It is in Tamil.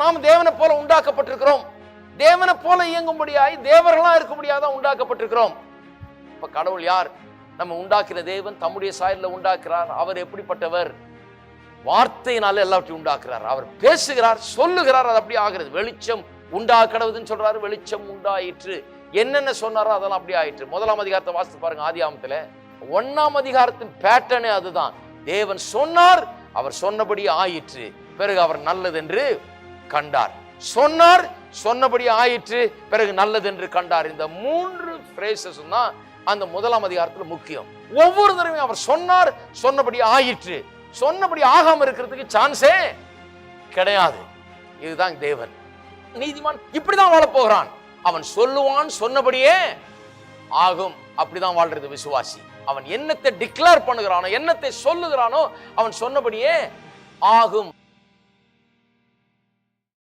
நாம் தேவனை போல உண்டாக்கப்பட்டிருக்கிறோம். தேவனை போல இயங்கும்படியாய் தேவர்களா இருக்கும்படியாக உண்டாக்கப்பட்டிருக்கிறோம். இப்ப கடவுள் யார்? நம்ம உண்டாக்கிற தேவன் தம்முடைய சாயல்ல உண்டாக்குறார். அவர் எப்படிப்பட்டவர்? வார்த்தையினால எல்லாவற்றையும் உண்டாக்குறார். அவர் பேசுகிறார், சொல்லுகிறார், அது அப்படியே ஆகிறது. வெளிச்சம் உண்டாக்கடவுதுன்னு சொல்றாரு, வெளிச்சம் உண்டாயிற்று. என்னென்ன சொன்னாரோ அதெல்லாம் அப்படியே ஆயிற்று. 1ஆம் அதிகாரத்தை வாசித்து பாருங்க. ஆதியாகமத்துல 1ஆம் அதிகாரத்தின் பேட்டர்னே அதுதான். தேவன் சொன்னார், அவர் சொன்னபடி ஆயிற்று. பிறகு அவர் நல்லதென்று கண்டார். சொன்னார், சொன்னபடி ஆயிற்று, பிறகு நல்லதென்று கண்டார். இந்த 3 பிரேசஸ் தான் அந்த 1ஆம் அதிகாரத்துல முக்கியம். ஒவ்வொரு தடவையும் அவர் சொன்னார், சொன்னபடி ஆயிற்று. சொன்னபடி ஆகாம இருக்கிறதுக்கு சான்ஸே கிடையாது. இதுதான் தேவன். நீதிமான் இப்படிதான் வாழ போகிறான். அவன் சொல்லுவான், சொன்னபடியே ஆகும். அப்படிதான் வாழ்றது விசுவாசி. அவன் என்னத்தை டிக்ளேர் பண்ணுகிறானோ, என்னத்தை சொல்லுகிறானோ, அவன் சொன்னபடியே ஆகும்.